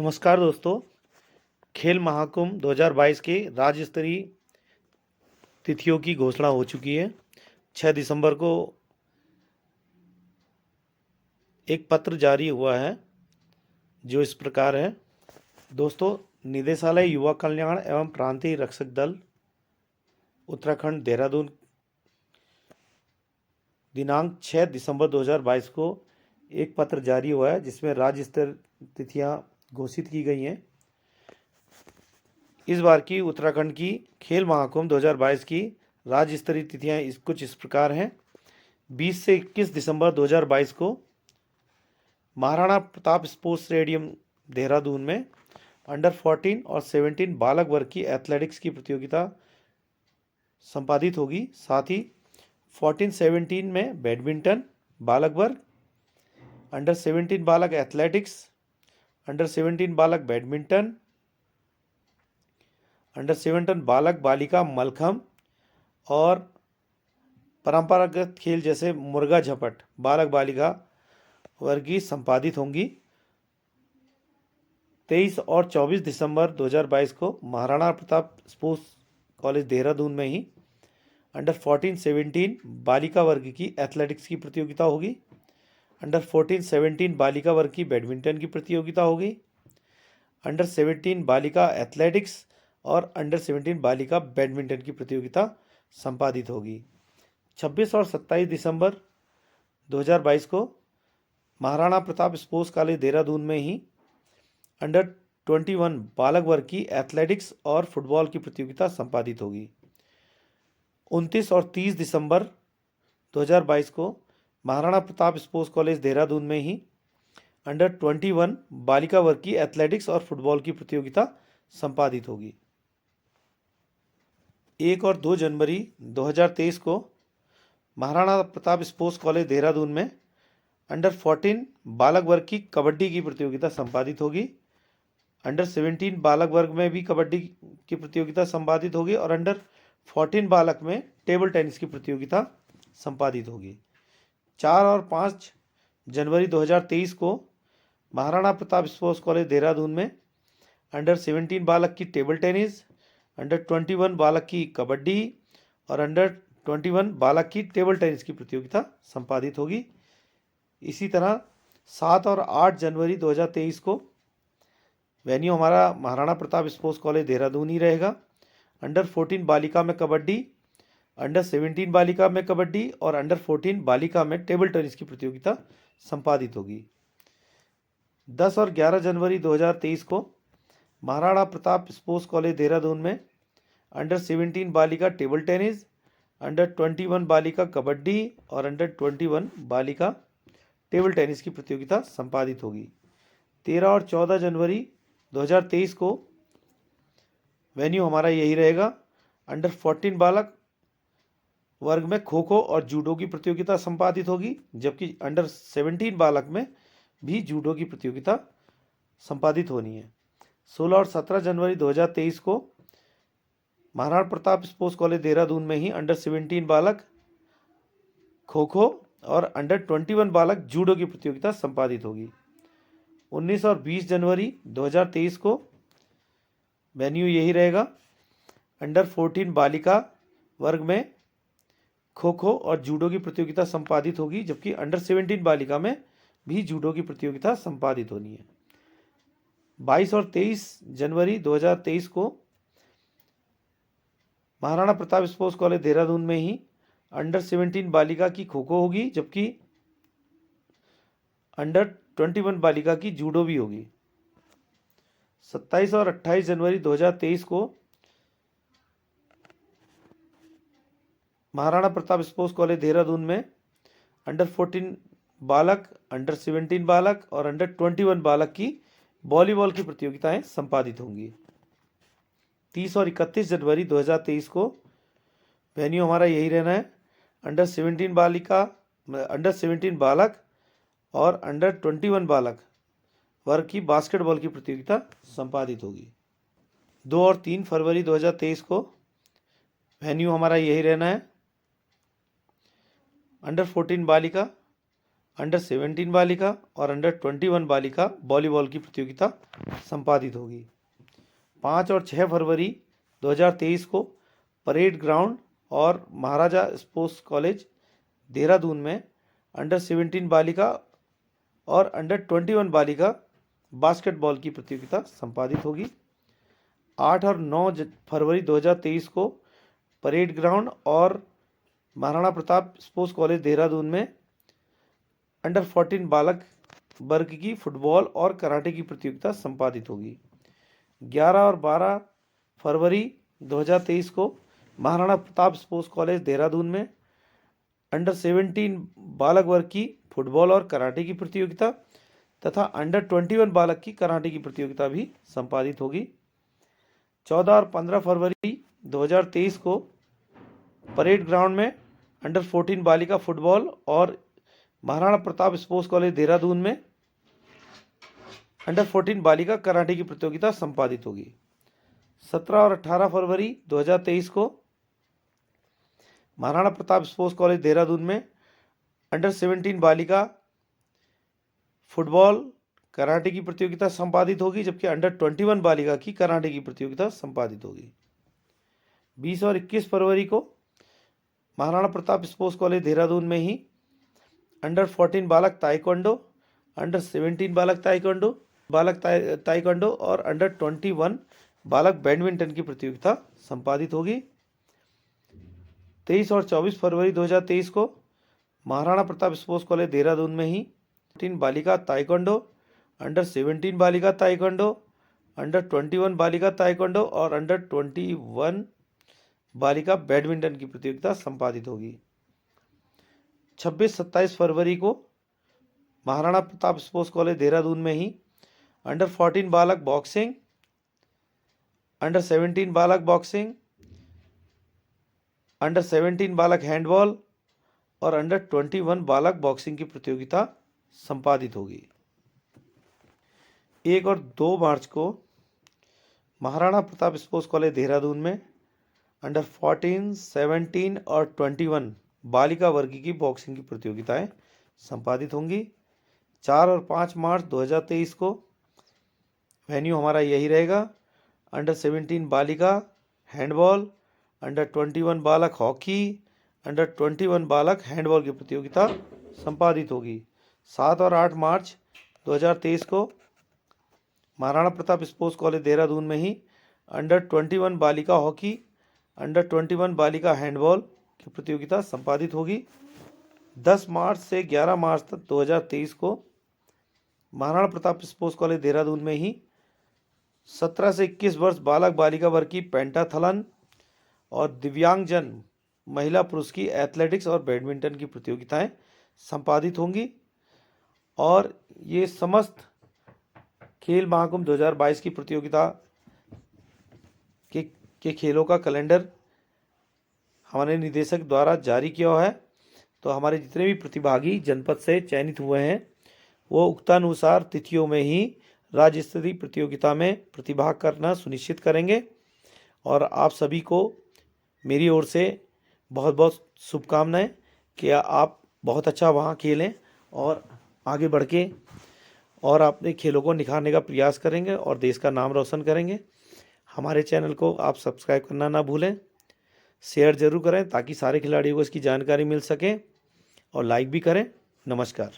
नमस्कार दोस्तों। खेल महाकुंभ 2022 के राज्य स्तरीय तिथियों की घोषणा हो चुकी है। 6 दिसंबर को एक पत्र जारी हुआ है जो इस प्रकार है। दोस्तों, निदेशालय युवा कल्याण एवं प्रांतीय रक्षक दल उत्तराखंड देहरादून दिनांक 6 दिसंबर 2022 को एक पत्र जारी हुआ है जिसमें राज्य स्तर तिथियां घोषित की गई हैं। इस बार की उत्तराखंड की खेल महाकुंभ 2022 की राज्य स्तरीय तिथियां कुछ इस प्रकार हैं। 20 से 21 दिसंबर 2022 को महाराणा प्रताप स्पोर्ट्स स्टेडियम देहरादून में अंडर 14 और 17 बालक वर्ग की एथलेटिक्स की प्रतियोगिता संपादित होगी। साथ ही 14-17 में बैडमिंटन बालक वर्ग, अंडर 17 बालक एथलेटिक्स, अंडर 17 बालक बैडमिंटन, अंडर 17 बालक बालिका मलखम और परंपरागत खेल जैसे मुर्गा झपट बालक बालिका वर्ग की संपादित होंगी। 23 और 24 दिसंबर 2022 को महाराणा प्रताप स्पोर्ट्स कॉलेज देहरादून में ही अंडर 14-17 बालिका वर्ग की एथलेटिक्स की प्रतियोगिता होगी। अंडर 14-17 बालिका वर्ग की बैडमिंटन की प्रतियोगिता होगी। अंडर 17 बालिका एथलेटिक्स और अंडर 17 बालिका बैडमिंटन की प्रतियोगिता संपादित होगी। 26 और 27 दिसंबर 2022 को महाराणा प्रताप स्पोर्ट्स कॉलेज देहरादून में ही अंडर 21 बालक वर्ग की एथलेटिक्स और फुटबॉल की प्रतियोगिता संपादित होगी। 29 और 30 दिसंबर 2022 को महाराणा प्रताप स्पोर्ट्स कॉलेज देहरादून में ही अंडर 21 बालिका वर्ग की एथलेटिक्स और फुटबॉल की प्रतियोगिता संपादित होगी। 1 और 2 जनवरी 2023 को महाराणा प्रताप स्पोर्ट्स कॉलेज देहरादून में अंडर 14 बालक वर्ग की कबड्डी की प्रतियोगिता संपादित होगी। अंडर 17 बालक वर्ग में भी कबड्डी की प्रतियोगिता संपादित होगी और अंडर 14 बालक में टेबल टेनिस की प्रतियोगिता संपादित होगी। 4 और 5 जनवरी 2023 को महाराणा प्रताप स्पोर्ट्स कॉलेज देहरादून में अंडर 17 बालक की टेबल टेनिस, अंडर 21 बालक की कबड्डी और अंडर 21 बालक की टेबल टेनिस की प्रतियोगिता संपादित होगी। इसी तरह 7 और 8 जनवरी 2023 को वेन्यू हमारा महाराणा प्रताप स्पोर्ट्स कॉलेज देहरादून ही रहेगा। अंडर 14 बालिका में कबड्डी, अंडर 17 बालिका में कबड्डी और अंडर 14 बालिका में टेबल टेनिस की प्रतियोगिता संपादित होगी। 10 और 11 जनवरी 2023 को महाराणा प्रताप स्पोर्ट्स कॉलेज देहरादून में अंडर 17 बालिका टेबल टेनिस, अंडर 21 बालिका कबड्डी और अंडर 21 बालिका टेबल टेनिस की प्रतियोगिता संपादित होगी। 13 और 14 जनवरी 2023 को वेन्यू हमारा यही रहेगा। अंडर 14 बालक वर्ग में खो खो और जूडो की प्रतियोगिता संपादित होगी, जबकि अंडर 17 बालक में भी जूडो की प्रतियोगिता संपादित होनी है। 16 और 17 जनवरी 2023 को महाराणा प्रताप स्पोर्ट्स कॉलेज देहरादून में ही अंडर 17 बालक खो खो और अंडर 21 बालक जूडो की प्रतियोगिता संपादित होगी। 19 और 20 जनवरी 2023 को वेन्यू यही रहेगा। अंडर 14 बालिका वर्ग में खो खो और जूडो की प्रतियोगिता संपादित होगी, जबकि अंडर 17 बालिका में भी जूडो की प्रतियोगिता संपादित होनी है। 22 और 23 जनवरी 2023 को महाराणा प्रताप स्पोर्ट्स कॉलेज देहरादून में ही अंडर 17 बालिका की खो खो होगी, जबकि अंडर 21 बालिका की जूडो भी होगी। 27 और 28 जनवरी 2023 को महाराणा प्रताप स्पोर्ट्स कॉलेज देहरादून में अंडर 14 बालक, अंडर 17 बालक और अंडर 21 बालक की वॉलीबॉल की प्रतियोगिताएं संपादित होंगी। 30 और 31 जनवरी 2023 को वेन्यू हमारा यही रहना है। अंडर 17 बालिका, अंडर 17 बालक और अंडर 21 बालक वर्ग की बास्केटबॉल की प्रतियोगिता संपादित होगी। 2 और 3 फरवरी 2023 को वेन्यू हमारा यही रहना है। अंडर 14 बालिका, अंडर 17 बालिका और अंडर 21 बालिका वॉलीबॉल की प्रतियोगिता संपादित होगी। 5 और 6 फरवरी 2023 को परेड ग्राउंड और महाराजा स्पोर्ट्स कॉलेज देहरादून में अंडर 17 बालिका और अंडर 21 बालिका बास्केटबॉल की प्रतियोगिता संपादित होगी। 8 और 9 फरवरी 2023 को परेड ग्राउंड और महाराणा प्रताप स्पोर्ट्स कॉलेज देहरादून में अंडर 14 बालक वर्ग की फुटबॉल और कराटे की प्रतियोगिता संपादित होगी। 11 और 12 फरवरी 2023 को महाराणा प्रताप स्पोर्ट्स कॉलेज देहरादून में अंडर 17 बालक वर्ग की फुटबॉल और कराटे की प्रतियोगिता तथा अंडर 21 बालक की कराटे की प्रतियोगिता भी संपादित होगी। 14 और 15 फरवरी 2023 को परेड ग्राउंड में अंडर 14 बालिका फुटबॉल और महाराणा प्रताप स्पोर्ट्स कॉलेज देहरादून में अंडर 14 बालिका कराटे की प्रतियोगिता संपादित होगी। 17 और 18 फरवरी 2023 को महाराणा प्रताप स्पोर्ट्स कॉलेज देहरादून में अंडर 17 बालिका फुटबॉल कराटे की प्रतियोगिता संपादित होगी, जबकि अंडर 21 बालिका की कराटे की प्रतियोगिता संपादित होगी। 20 और 21 फरवरी को महाराणा प्रताप स्पोर्ट्स कॉलेज देहरादून में ही अंडर 14 बालक ताइक्वांडो, अंडर 17 बालक ताइक्वांडो और अंडर 21 बालक बैडमिंटन की प्रतियोगिता संपादित होगी। 23 और 24 फरवरी 2023 को महाराणा प्रताप स्पोर्ट्स कॉलेज देहरादून में ही 14 बालिका ताइक्वांडो, अंडर 17 बालिका ताइक्वांडो, अंडर 21 बालिका ताइक्वांडो और अंडर 21 बालिका बैडमिंटन की प्रतियोगिता संपादित होगी। 26-27 फरवरी को महाराणा प्रताप स्पोर्ट्स कॉलेज देहरादून में ही अंडर 14 बालक बॉक्सिंग, अंडर 17 बालक बॉक्सिंग, अंडर 17 बालक हैंडबॉल और अंडर 21 बालक बॉक्सिंग की प्रतियोगिता संपादित होगी। 1 और 2 मार्च को महाराणा प्रताप स्पोर्ट्स कॉलेज देहरादून में अंडर 14, 17 और 21 बालिका वर्ग की बॉक्सिंग की प्रतियोगिताएं संपादित होंगी। 4 और 5 मार्च 2023 को वेन्यू हमारा यही रहेगा। अंडर 17 बालिका हैंडबॉल, अंडर 21 बालक हॉकी, अंडर 21 बालक हैंडबॉल की प्रतियोगिता संपादित होगी। 7 और 8 मार्च 2023 को महाराणा प्रताप स्पोर्ट्स कॉलेज देहरादून में ही अंडर 21 बालिका हॉकी, अंडर 21 बालिका हैंडबॉल की प्रतियोगिता संपादित होगी। 10 मार्च से 11 मार्च तक 2023 को महाराणा प्रताप स्पोर्ट्स कॉलेज देहरादून में ही 17 से 21 वर्ष बालक बालिका वर्ग की पेंटाथलन और दिव्यांगजन महिला पुरुष की एथलेटिक्स और बैडमिंटन की प्रतियोगिताएं संपादित होंगी। और ये समस्त खेल महाकुंभ 2022 की प्रतियोगिता के खेलों का कैलेंडर हमारे निदेशक द्वारा जारी किया हुआ है। तो हमारे जितने भी प्रतिभागी जनपद से चयनित हुए हैं वो उक्तानुसार तिथियों में ही राज्य स्तरीय प्रतियोगिता में प्रतिभाग करना सुनिश्चित करेंगे। और आप सभी को मेरी ओर से बहुत बहुत शुभकामनाएं कि आप बहुत अच्छा वहाँ खेलें और आगे बढ़ के और अपने खेलों को निखारने का प्रयास करेंगे और देश का नाम रोशन करेंगे। हमारे चैनल को आप सब्सक्राइब करना ना भूलें, शेयर ज़रूर करें ताकि सारे खिलाड़ियों को इसकी जानकारी मिल सके और लाइक भी करें। नमस्कार।